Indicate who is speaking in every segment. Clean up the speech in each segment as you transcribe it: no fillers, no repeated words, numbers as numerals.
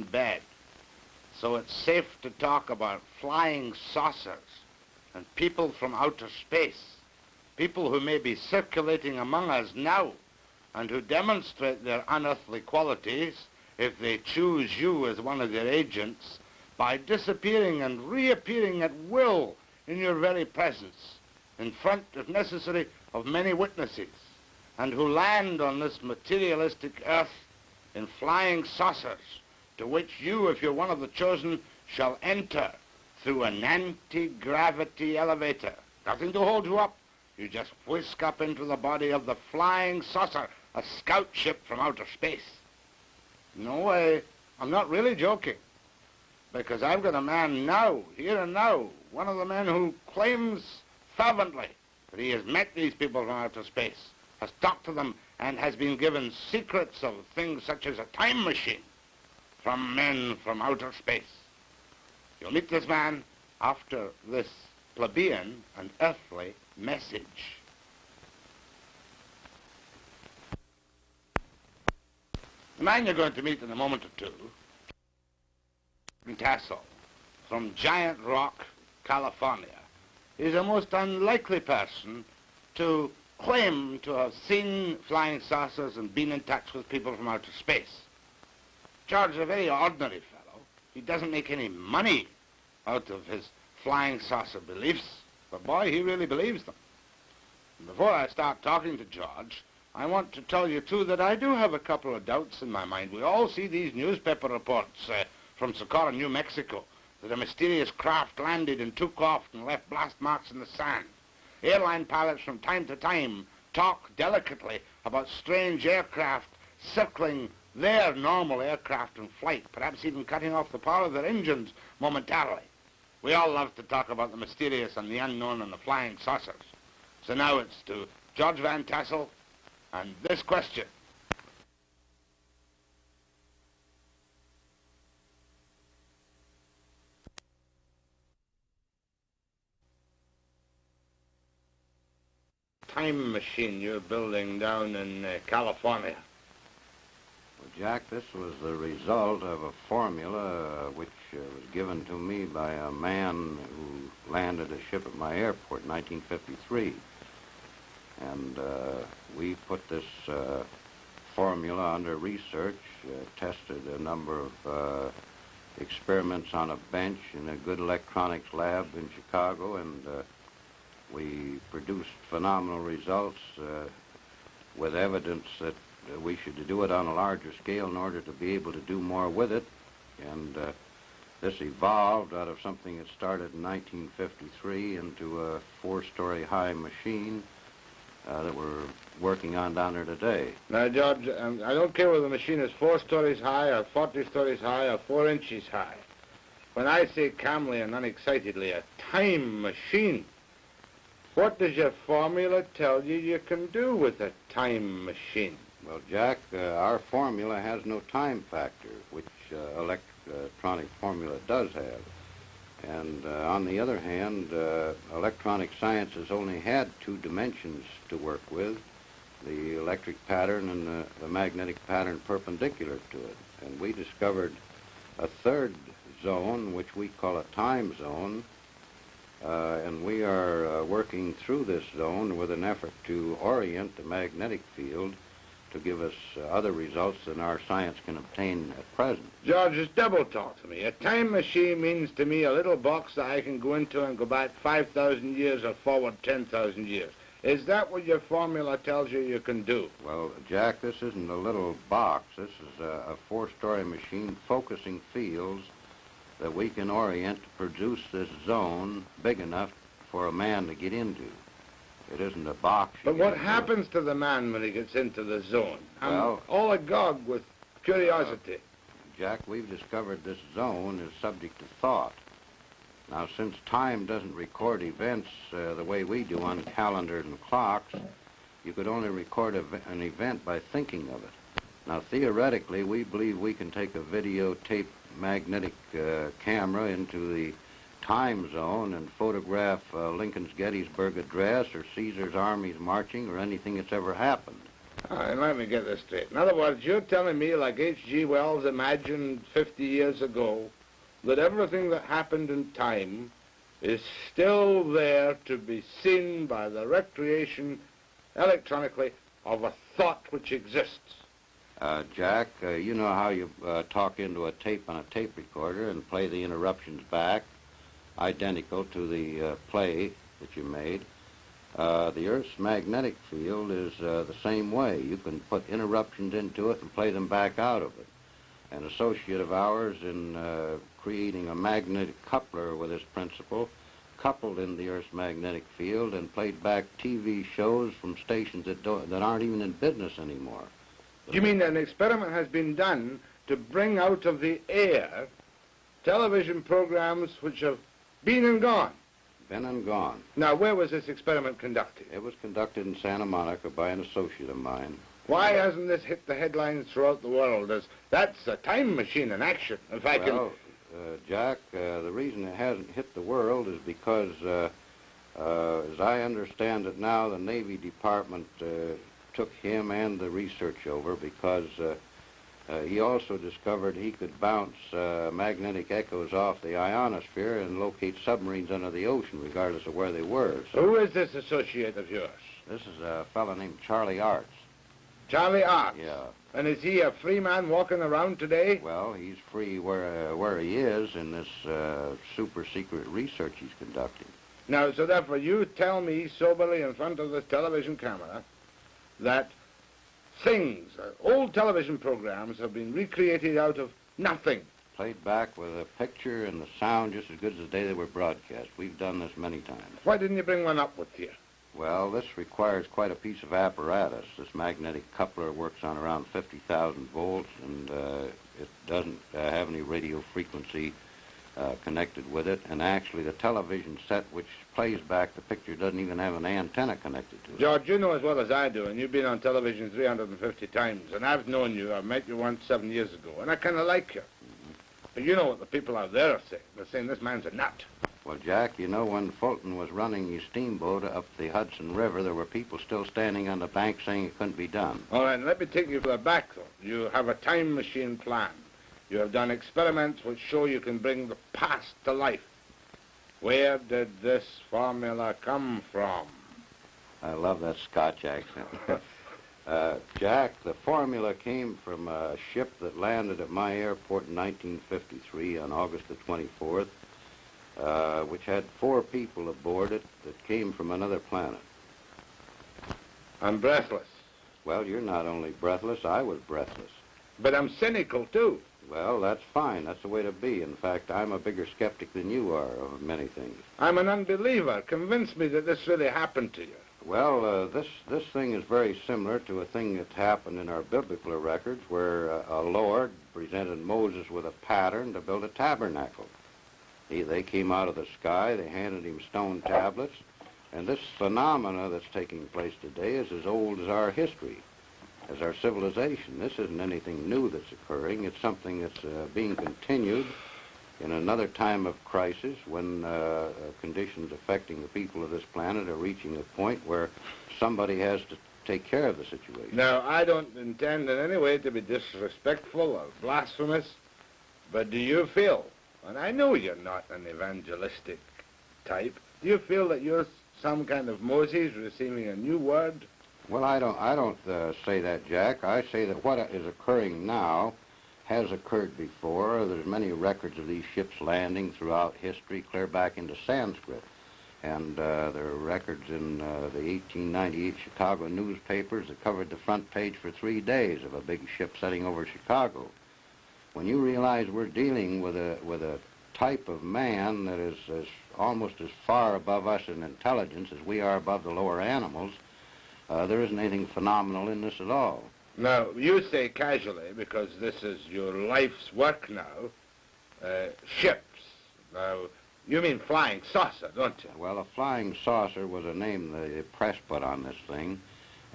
Speaker 1: in bed. So it's safe to talk about flying saucers and people from outer space, people who may be circulating among us now and who demonstrate their unearthly qualities if they choose you as one of their agents by disappearing and reappearing at will in your very presence, in front, if necessary, of many witnesses, and who land on this materialistic earth in flying saucers, to which you, if you're one of the chosen, shall enter through an anti-gravity elevator. Nothing to hold you up. You just whisk up into the body of the flying saucer, a scout ship from outer space. No, I'm not really joking, because I've got a man now, here and now, one of the men who claims fervently that he has met these people from outer space, has talked to them, and has been given secrets of things such as a time machine from men from outer space. You'll meet this man after this plebeian and earthly message. The man you're going to meet in a moment or two, George-Van-Tassel, from Giant Rock, California, is a most unlikely person to claim to have seen flying saucers and been in touch with people from outer space. George is a very ordinary fellow. He doesn't make any money out of his flying saucer beliefs, but boy, he really believes them. And before I start talking to George, I want to tell you, too, that I do have a couple of doubts in my mind. We all see these newspaper reports from Socorro, New Mexico, that a mysterious craft landed and took off and left blast marks in the sand. Airline pilots from time to time talk delicately about strange aircraft circling their normal aircraft in flight, perhaps even cutting off the power of their engines momentarily. We all love to talk about the mysterious and the unknown and the flying saucers. So now it's to George-Van-Tassel and this question. Time machine you're building down in California.
Speaker 2: Well, Jack, this was the result of a formula which was given to me by a man who landed a ship at my airport in 1953. And we put this formula under research, tested a number of experiments on a bench in a good electronics lab in Chicago, and we produced phenomenal results with evidence that we should do it on a larger scale in order to be able to do more with it. And this evolved out of something that started in 1953 into a 4-story high machine that we're working on down there today.
Speaker 1: Now, George, I don't care whether the machine is 4 stories high or 40 stories high or 4 inches high. When I say calmly and unexcitedly, a time machine, what does your formula tell you can do with a time machine?
Speaker 2: Well, Jack, our formula has no time factor, which electronic formula does have. And on the other hand, electronic science has only had 2 dimensions to work with, the electric pattern and the magnetic pattern perpendicular to it. And we discovered a 3rd zone, which we call a time zone, and we are working through this zone with an effort to orient the magnetic field to give us other results than our science can obtain at present.
Speaker 1: George, just double talk to me. A time machine means to me a little box that I can go into and go back 5,000 years or forward 10,000 years. Is that what your formula tells you can do?
Speaker 2: Well, Jack, this isn't a little box. This is a 4-story machine focusing fields that we can orient to produce this zone big enough for a man to get into. It isn't a box.
Speaker 1: But what happens to the man when he gets into the zone?
Speaker 2: Well,
Speaker 1: I'm all agog with curiosity.
Speaker 2: Jack, we've discovered this zone is subject to thought. Now, since time doesn't record events the way we do on calendars and clocks, you could only record an event by thinking of it. Now, theoretically, we believe we can take a videotape magnetic camera into the time zone and photograph Lincoln's Gettysburg Address or Caesar's armies marching or anything that's ever happened.
Speaker 1: All right, let me get this straight. In other words, you're telling me, like H.G. Wells imagined 50 years ago, that everything that happened in time is still there to be seen by the recreation electronically of a thought which exists.
Speaker 2: Jack, you know how you talk into a tape on a tape recorder and play the interruptions back, identical to the play that you made. The Earth's magnetic field is the same way. You can put interruptions into it and play them back out of it. An associate of ours in creating a magnetic coupler with this principle coupled in the Earth's magnetic field and played back TV shows from stations that aren't even in business anymore.
Speaker 1: You mean an experiment has been done to bring out of the air television programs which have been and gone?
Speaker 2: Been and gone.
Speaker 1: Now, where was this experiment conducted?
Speaker 2: It was conducted in Santa Monica by an associate of mine.
Speaker 1: Why hasn't this hit the headlines throughout the world? That's a time machine in action. If I can...
Speaker 2: Jack, the reason it hasn't hit the world is because, as I understand it now, the Navy Department took him and the research over because he also discovered he could bounce magnetic echoes off the ionosphere and locate submarines under the ocean, regardless of where they were. So
Speaker 1: who is this associate of yours?
Speaker 2: this is a fellow named Charlie Arts.
Speaker 1: Charlie Arts?
Speaker 2: Yeah.
Speaker 1: And is he a free man walking around today?
Speaker 2: Well, he's free where he is in this super secret research he's conducting.
Speaker 1: Now, so therefore you tell me soberly in front of this television camera that things, old television programs have been recreated out of nothing.
Speaker 2: Played back with a picture and the sound just as good as the day they were broadcast. We've done this many times.
Speaker 1: Why didn't you bring one up with you?
Speaker 2: Well, this requires quite a piece of apparatus. This magnetic coupler works on around 50,000 volts, and it doesn't have any radio frequency connected with it. And actually, the television set which plays back the picture doesn't even have an antenna connected to it.
Speaker 1: George, you know as well as I do, and you've been on television 350 times, and I've known you. I met you once 7 years ago, and I kind of like you. But you know what the people out there are saying. They're saying this man's a nut.
Speaker 2: Well, Jack, you know, when Fulton was running his steamboat up the Hudson River, there were people still standing on the bank saying it couldn't be done.
Speaker 1: All right, let me take you further back, though. You have a time machine plan. You have done experiments which show you can bring the past to life. Where did this formula come from?
Speaker 2: I love that Scotch accent. Jack, the formula came from a ship that landed at my airport in 1953 on August the 24th, which had 4 people aboard it that came from another planet.
Speaker 1: I'm breathless.
Speaker 2: Well, you're not only breathless, I was breathless.
Speaker 1: But I'm cynical, too.
Speaker 2: Well, that's fine. That's the way to be. In fact, I'm a bigger skeptic than you are of many things.
Speaker 1: I'm an unbeliever. Convince me that this really happened to you.
Speaker 2: Well, this thing is very similar to a thing that happened in our biblical records where a Lord presented Moses with a pattern to build a tabernacle. They came out of the sky, they handed him stone tablets, and this phenomena that's taking place today is as old as our history, as our civilization. This isn't anything new that's occurring. It's something that's being continued in another time of crisis when conditions affecting the people of this planet are reaching a point where somebody has to take care of the situation.
Speaker 1: Now, I don't intend in any way to be disrespectful or blasphemous, but do you feel, and I know you're not an evangelistic type, do you feel that you're some kind of Moses receiving a new word?
Speaker 2: Well, I don't say that, Jack. I say that what is occurring now has occurred before. There's many records of these ships landing throughout history, clear back into Sanskrit. And there are records in the 1898 Chicago newspapers that covered the front page for 3 days of a big ship setting over Chicago. When you realize we're dealing with a type of man that is almost as far above us in intelligence as we are above the lower animals, there isn't anything phenomenal in this at all.
Speaker 1: Now, you say casually, because this is your life's work now, ships. Now, you mean flying saucer, don't you?
Speaker 2: Well, a flying saucer was a name the press put on this thing.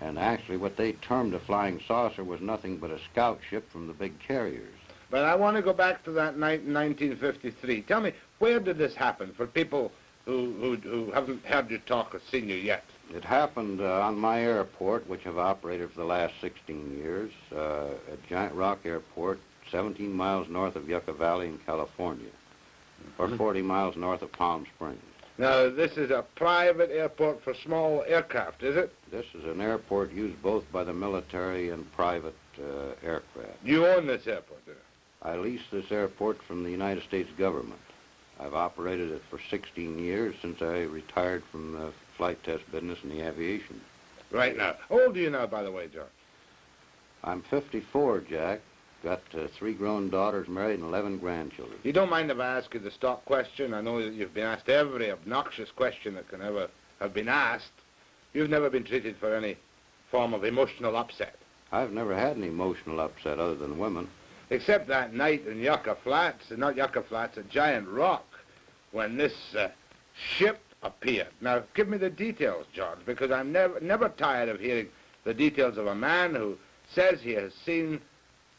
Speaker 2: And actually what they termed a flying saucer was nothing but a scout ship from the big carriers.
Speaker 1: But I want to go back to that night in 1953. Tell me, where did this happen for people who haven't heard you talk or seen you yet?
Speaker 2: It happened on my airport, which I've operated for the last 16 years, at Giant Rock Airport, 17 miles north of Yucca Valley in California, or 40 miles north of Palm Springs.
Speaker 1: Now, this is a private airport for small aircraft, is it?
Speaker 2: This is an airport used both by the military and private aircraft.
Speaker 1: You own this airport, do you?
Speaker 2: I lease this airport from the United States government. I've operated it for 16 years since I retired from the flight test business in the aviation.
Speaker 1: Right now. How old are you now, by the way, George?
Speaker 2: I'm 54, Jack. Got 3 grown daughters, married, and 11 grandchildren.
Speaker 1: You don't mind if I ask you the stock question? I know that you've been asked every obnoxious question that can ever have been asked. You've never been treated for any form of emotional upset.
Speaker 2: I've never had an emotional upset other than women.
Speaker 1: Except that night in Yucca Flats, not Yucca Flats, at Giant Rock, when this ship appeared. Now, give me the details, George, because I'm never tired of hearing the details of a man who says he has seen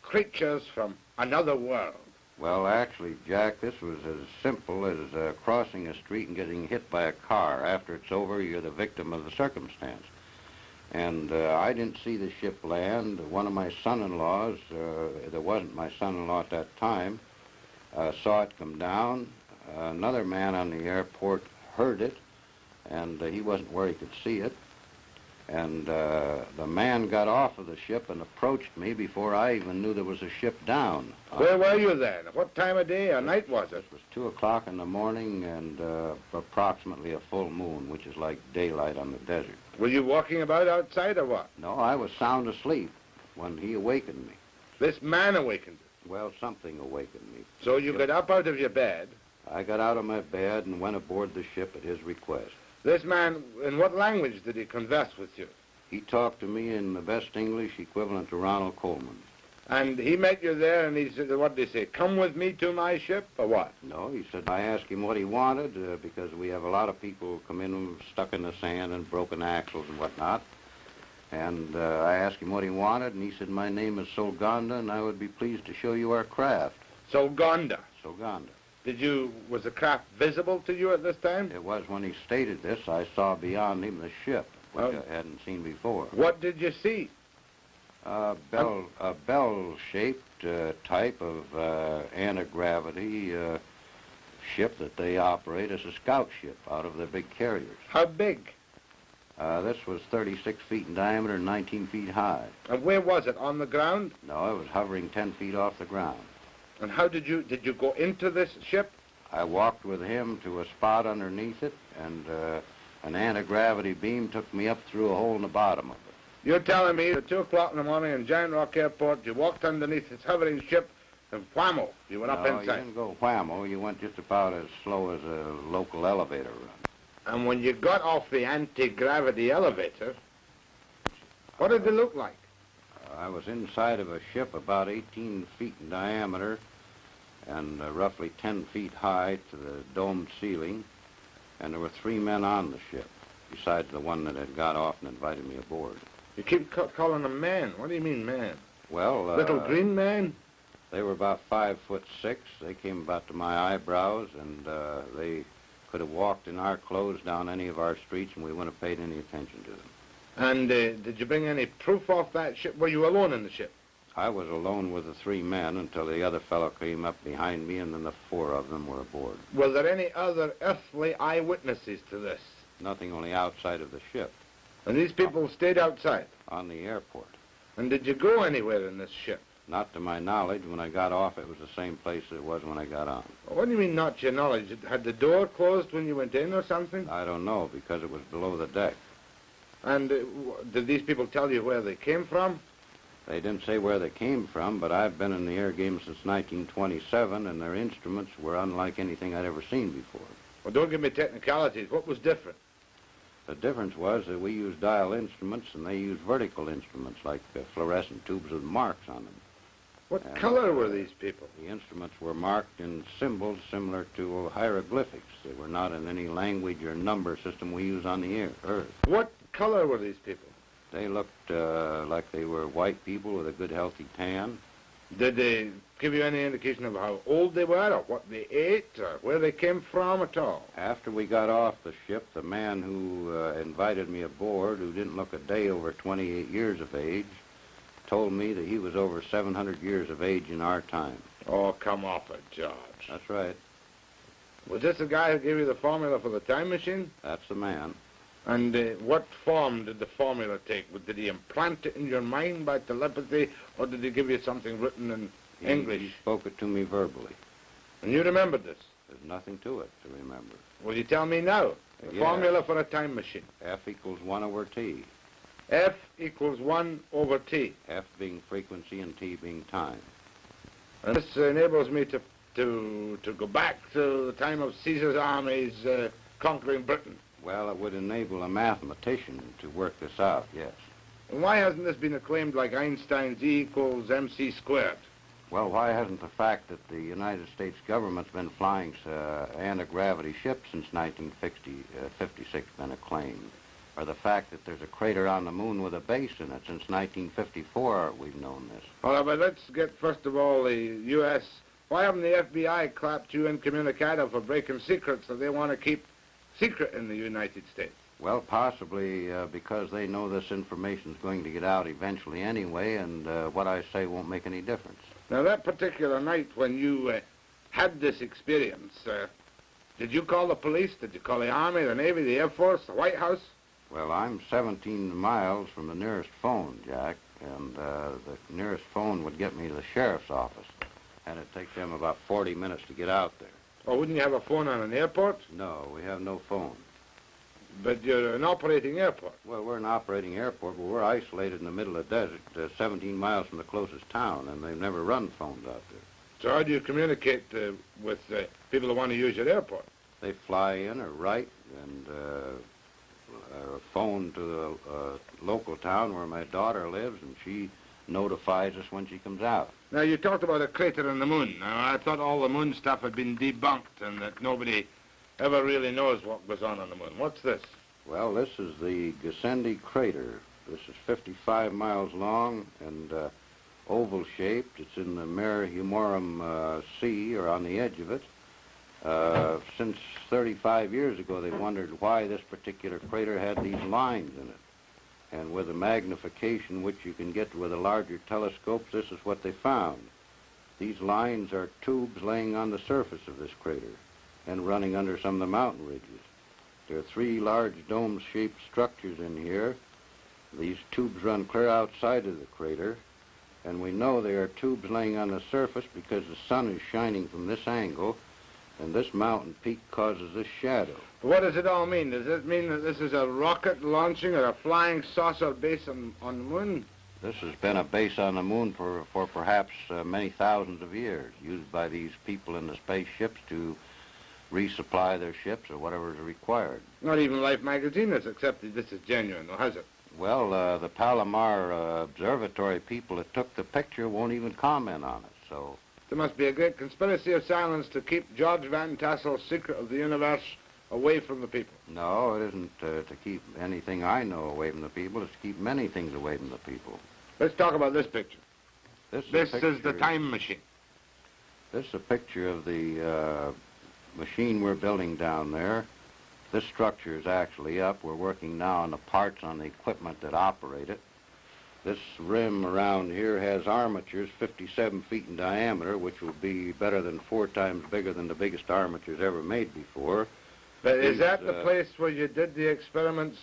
Speaker 1: creatures from another world.
Speaker 2: Well, actually, Jack, this was as simple as crossing a street and getting hit by a car. After it's over, you're the victim of the circumstance. And I didn't see the ship land. One of my son-in-laws, there wasn't my son-in-law at that time, saw it come down. Another man on the airport heard it, and he wasn't where he could see it. And the man got off of the ship and approached me before I even knew there was a ship down.
Speaker 1: Where were you then? What time of day or night was it?
Speaker 2: It was 2 o'clock in the morning and approximately a full moon, which is like daylight on the desert.
Speaker 1: Were you walking about outside or what?
Speaker 2: No, I was sound asleep when he awakened me.
Speaker 1: This man awakened you?
Speaker 2: Well, something awakened me.
Speaker 1: So you got up out of your bed?
Speaker 2: I got out of my bed and went aboard the ship at his request.
Speaker 1: This man, in what language did he converse with you?
Speaker 2: He talked to me in the best English equivalent to Ronald Coleman.
Speaker 1: And he met you there and he said, what did he say, come with me to my ship, or what?
Speaker 2: No, he said, I asked him what he wanted because we have a lot of people who come in stuck in the sand and broken axles and whatnot. And I asked him what he wanted, and he said, my name is Solganda, and I would be pleased to show you our craft.
Speaker 1: Solganda?
Speaker 2: Solganda.
Speaker 1: Was the craft visible to you at this time?
Speaker 2: It was when he stated this, I saw beyond him the ship, which I hadn't seen before.
Speaker 1: What did you see?
Speaker 2: A bell-shaped type of anti-gravity ship that they operate as a scout ship out of their big carriers.
Speaker 1: How big?
Speaker 2: This was 36 feet in diameter and 19 feet high.
Speaker 1: And where was it, on the ground?
Speaker 2: No, it was hovering 10 feet off the ground.
Speaker 1: And how did you go into this ship?
Speaker 2: I walked with him to a spot underneath it, and an anti-gravity beam took me up through a hole in the bottom of it.
Speaker 1: You're telling me at 2 o'clock in the morning in Giant Rock Airport, you walked underneath this hovering ship, and whammo, you went up inside.
Speaker 2: No, you didn't go whammo. You went just about as slow as a local elevator run.
Speaker 1: And when you got off the anti-gravity elevator, what did it look like?
Speaker 2: I was inside of a ship about 18 feet in diameter and roughly 10 feet high to the domed ceiling, and there were 3 men on the ship, besides the one that had got off and invited me aboard.
Speaker 1: You keep calling them men. What do you mean, man?
Speaker 2: Well,
Speaker 1: Little green man?
Speaker 2: They were about 5'6". They came about to my eyebrows, and they could have walked in our clothes down any of our streets, and we wouldn't have paid any attention to them.
Speaker 1: And did you bring any proof off that ship? Were you alone in the ship?
Speaker 2: I was alone with the 3 men until the other fellow came up behind me, and then the 4 of them were aboard.
Speaker 1: Were there any other earthly eyewitnesses to this?
Speaker 2: Nothing, only outside of the ship.
Speaker 1: And these people stayed outside?
Speaker 2: On the airport.
Speaker 1: And did you go anywhere in this ship?
Speaker 2: Not to my knowledge. When I got off, it was the same place it was when I got on.
Speaker 1: What do you mean, not to your knowledge? Had the door closed when you went in or something?
Speaker 2: I don't know, because it was below the deck.
Speaker 1: And did these people tell you where they came from?
Speaker 2: They didn't say where they came from, but I've been in the air game since 1927, and their instruments were unlike anything I'd ever seen before.
Speaker 1: Well, don't give me technicalities. What was different?
Speaker 2: The difference was that we used dial instruments, and they used vertical instruments, like fluorescent tubes with marks on them.
Speaker 1: What color were these people?
Speaker 2: The instruments were marked in symbols similar to hieroglyphics. They were not in any language or number system we use on the Earth.
Speaker 1: What color were these people?
Speaker 2: They looked like they were white people with a good, healthy tan.
Speaker 1: Did they give you any indication of how old they were, or what they ate, or where they came from at all?
Speaker 2: After we got off the ship, the man who invited me aboard, who didn't look a day over 28 years of age, told me that he was over 700 years of age in our time.
Speaker 1: Oh, come off it, George.
Speaker 2: That's right.
Speaker 1: Was this the guy who gave you the formula for the time machine?
Speaker 2: That's the man.
Speaker 1: And what form did the formula take? Did he implant it in your mind by telepathy, or did he give you something written in English?
Speaker 2: He spoke it to me verbally.
Speaker 1: And you remembered this?
Speaker 2: There's nothing to it to remember.
Speaker 1: Will you tell me now? The formula for a time machine.
Speaker 2: F equals 1 over T.
Speaker 1: F equals 1 over T.
Speaker 2: F being frequency and T being time.
Speaker 1: And this enables me to go back to the time of Caesar's armies conquering Britain.
Speaker 2: Well, it would enable a mathematician to work this out, yes.
Speaker 1: And why hasn't this been acclaimed like Einstein's E equals mc squared?
Speaker 2: Well, why hasn't the fact that the United States government's been flying anti-gravity ships since 1956 been acclaimed? Or the fact that there's a crater on the moon with a base in it since 1954, we've known this.
Speaker 1: Well, but let's get, first of all, the U.S. Why haven't the FBI clapped you incommunicado for breaking secrets that they want to keep secret in the United States?
Speaker 2: Well, possibly because they know this information is going to get out eventually anyway, and what I say won't make any difference.
Speaker 1: Now, that particular night when you had this experience, did you call the police? Did you call the Army, the Navy, the Air Force, the White House?
Speaker 2: Well, I'm 17 miles from the nearest phone, Jack, and the nearest phone would get me to the sheriff's office, and it'd take them about 40 minutes to get out there.
Speaker 1: Or wouldn't you have a phone on an airport?
Speaker 2: No, we have no phone.
Speaker 1: But you're an operating airport.
Speaker 2: Well, we're an operating airport, but we're isolated in the middle of the desert, 17 miles from the closest town, and they've never run phones out there.
Speaker 1: So how do you communicate with people who want to use your airport?
Speaker 2: They fly in or write and phone to the local town where my daughter lives, and she notifies us when she comes out.
Speaker 1: Now, you talked about a crater on the moon. Now, I thought all the moon stuff had been debunked and that nobody ever really knows what goes on the moon. What's this?
Speaker 2: Well, this is the Gassendi crater. This is 55 miles long and oval-shaped. It's in the Mare Humorum Sea, or on the edge of it. Since 35 years ago, they wondered why this particular crater had these lines in it. And with the magnification which you can get with a larger telescope, this is what they found. These lines are tubes laying on the surface of this crater and running under some of the mountain ridges. There are 3 large dome-shaped structures in here. These tubes run clear outside of the crater, and we know they are tubes laying on the surface because the sun is shining from this angle, and this mountain peak causes this shadow.
Speaker 1: What does it all mean? Does it mean that this is a rocket launching or a flying saucer base on the moon?
Speaker 2: This has been a base on the moon for perhaps many thousands of years, used by these people in the spaceships to resupply their ships or whatever is required.
Speaker 1: Not even Life magazine has accepted this is genuine, though, has it?
Speaker 2: Well, the Palomar Observatory people that took the picture won't even comment on it, so...
Speaker 1: There must be a great conspiracy of silence to keep George-Van-Tassel's secret of the universe away from the people.
Speaker 2: No, it isn't to keep anything I know away from the people. It's to keep many things away from the people.
Speaker 1: Let's talk about this picture.
Speaker 2: This
Speaker 1: is the time machine.
Speaker 2: This is a picture of the machine we're building down there. This structure is actually up. We're working now on the parts on the equipment that operate it. This rim around here has armatures 57 feet in diameter, which will be better than 4 times bigger than the biggest armatures ever made before.
Speaker 1: But is that the place where you did the experiments?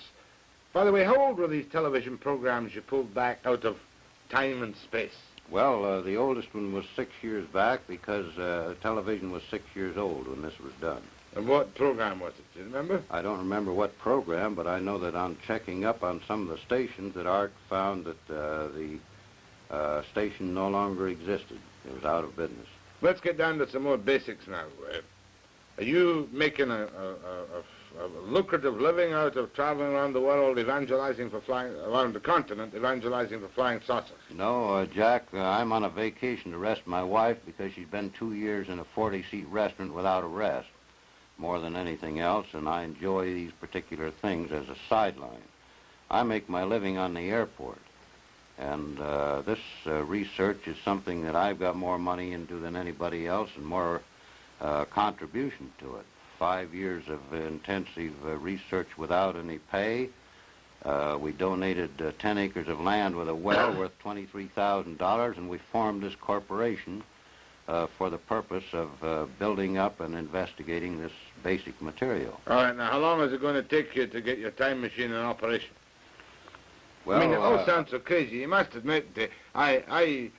Speaker 1: By the way, how old were these television programs you pulled back out of time and space?
Speaker 2: Well, the oldest one was 6 years back because television was 6 years old when this was done.
Speaker 1: And what program was it? Do you remember?
Speaker 2: I don't remember what program, but I know that on checking up on some of the stations that Art found that the station no longer existed. It was out of business.
Speaker 1: Let's get down to some more basics now. Are you making a lucrative living out of traveling around the world, evangelizing for flying, around the continent, evangelizing for flying saucers?
Speaker 2: No, Jack, I'm on a vacation to rest my wife because she's been 2 years in a 40-seat restaurant without a rest, more than anything else, and I enjoy these particular things as a sideline. I make my living on the airport. And this research is something that I've got more money into than anybody else and more contribution to it. 5 years of intensive research without any pay. We donated 10 acres of land with a well worth $23,000, and we formed this corporation for the purpose of building up and investigating this basic material.
Speaker 1: All right, now how long is it going to take you to get your time machine in operation?
Speaker 2: Well,
Speaker 1: I mean, it all sounds so crazy. You must admit, I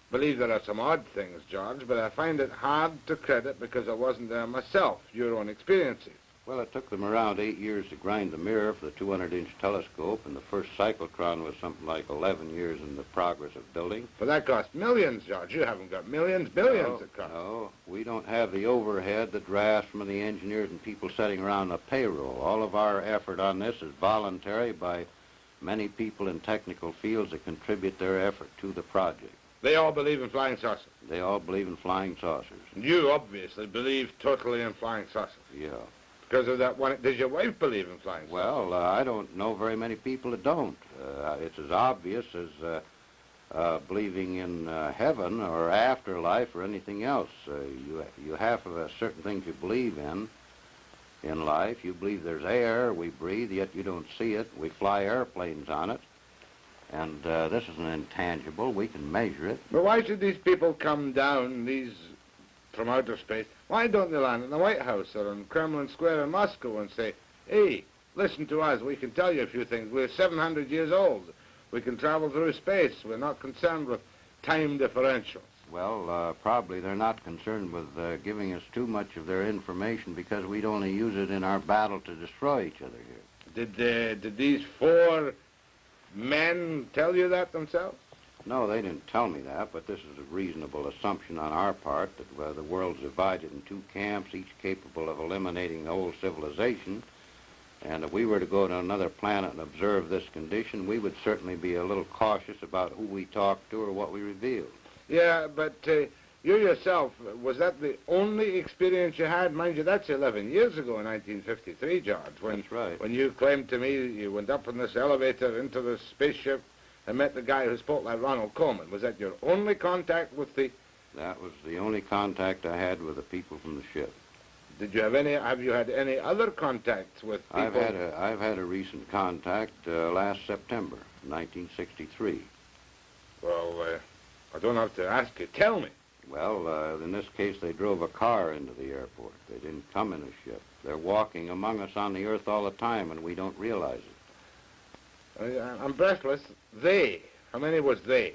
Speaker 1: believe there are some odd things, George, but I find it hard to credit because I wasn't there myself, your own experiences.
Speaker 2: Well, it took them around 8 years to grind the mirror for the 200-inch telescope, and the first cyclotron was something like 11 years in the progress of building.
Speaker 1: But that cost millions, George. You haven't got millions, billions it cost.
Speaker 2: No, we don't have the overhead, the drafts from the engineers and people sitting around the payroll. All of our effort on this is voluntary by many people in technical fields that contribute their effort to the project.
Speaker 1: They all believe in flying saucers.
Speaker 2: They all believe in flying saucers.
Speaker 1: And you obviously believe totally in flying saucers.
Speaker 2: Yeah.
Speaker 1: Because of that one. Does your wife believe in flying saucers?
Speaker 2: Well, I don't know very many people that don't. It's as obvious as believing in heaven or afterlife or anything else. You have certain things you believe in life. You believe there's air we breathe, yet you don't see it. We fly airplanes on it. And this is an intangible. We can measure it.
Speaker 1: But why should these people come down, these from outer space? Why don't they land in the White House or in Kremlin Square in Moscow and say, hey, listen to us, we can tell you a few things. We're 700 years old. We can travel through space. We're not concerned with time differentials.
Speaker 2: Well, probably they're not concerned with giving us too much of their information because we'd only use it in our battle to destroy each other here.
Speaker 1: Did these 4 men tell you that themselves?
Speaker 2: No, they didn't tell me that, but this is a reasonable assumption on our part that the world's divided in 2 camps, each capable of eliminating the whole civilization. And if we were to go to another planet and observe this condition, we would certainly be a little cautious about who we talk to or what we reveal.
Speaker 1: Yeah, but you yourself, was that the only experience you had? Mind you, that's 11 years ago in 1953, George.
Speaker 2: That's right.
Speaker 1: When you claimed to me you went up in this elevator into the spaceship and met the guy who spoke like Ronald Coleman. Was that your only contact with the...
Speaker 2: That was the only contact I had with the people from the ship.
Speaker 1: Did you have you had any other contacts with people?
Speaker 2: I've had a recent contact last September, 1963.
Speaker 1: Well, I don't have to ask you. Tell me.
Speaker 2: Well, in this case, they drove a car into the airport. They didn't come in a ship. They're walking among us on the earth all the time, and we don't realize it.
Speaker 1: I'm breathless. They. How many was they?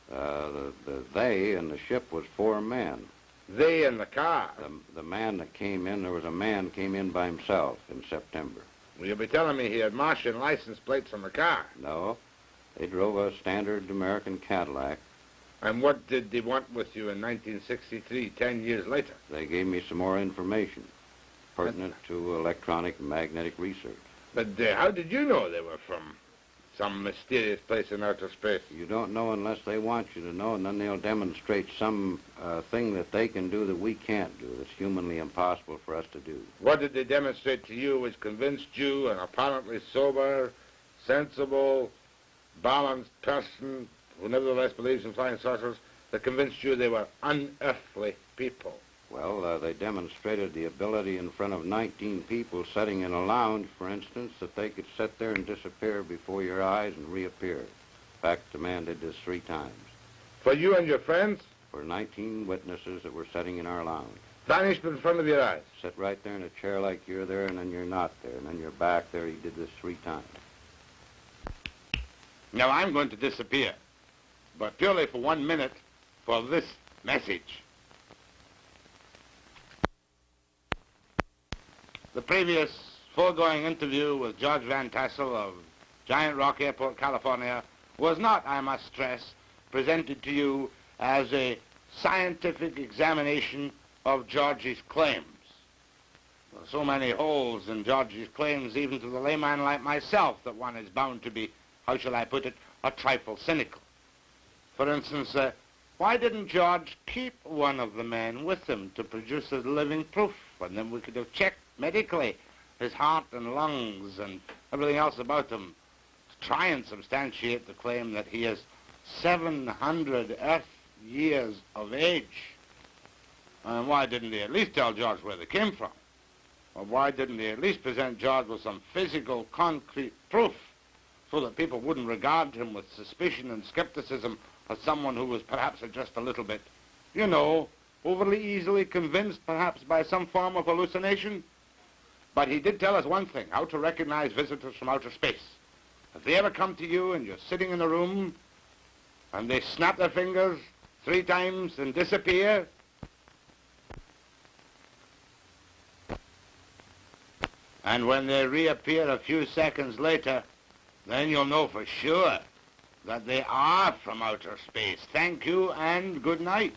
Speaker 2: The they in the ship was 4 men.
Speaker 1: They in the car?
Speaker 2: The man that came in, there was a man came in by himself in September.
Speaker 1: Well, you'll be telling me he had Martian license plates on the car.
Speaker 2: No. They drove a standard American Cadillac.
Speaker 1: And what did they want with you in 1963, 10 years later?
Speaker 2: They gave me some more information pertinent to electronic and magnetic research.
Speaker 1: But how did you know they were from some mysterious place in outer space?
Speaker 2: You don't know unless they want you to know, and then they'll demonstrate some thing that they can do that we can't do, that's humanly impossible for us to do.
Speaker 1: What did they demonstrate to you which convinced you, an apparently sober, sensible, balanced person who nevertheless believes in flying saucers, that convinced you they were unearthly people?
Speaker 2: Well, they demonstrated the ability in front of 19 people sitting in a lounge, for instance, that they could sit there and disappear before your eyes and reappear. In fact, the man did this 3 times.
Speaker 1: For you and your friends?
Speaker 2: For 19 witnesses that were sitting in our lounge.
Speaker 1: Vanished in front of your eyes?
Speaker 2: Sit right there in a chair like you're there, and then you're not there, and then you're back there. He did this 3 times.
Speaker 1: Now, I'm going to disappear, but purely for 1 minute for this message. The previous foregoing interview with George-Van-Tassel of Giant Rock Airport, California, was not, I must stress, presented to you as a scientific examination of George's claims. There are so many holes in George's claims, even to the layman like myself, that one is bound to be, how shall I put it, a trifle cynical. For instance, why didn't George keep one of the men with him to produce as living proof? And then we could have checked medically his heart and lungs and everything else about him try and substantiate the claim that he is 700 Earth years of age. And why didn't he at least tell George where they came from? Or why didn't he at least present George with some physical, concrete proof so that people wouldn't regard him with suspicion and skepticism as someone who was perhaps just a little bit, you know, overly easily convinced perhaps by some form of hallucination? But he did tell us one thing, how to recognize visitors from outer space. If they ever come to you and you're sitting in a room and they snap their fingers 3 times and disappear, and when they reappear a few seconds later, then you'll know for sure that they are from outer space. Thank you and good night.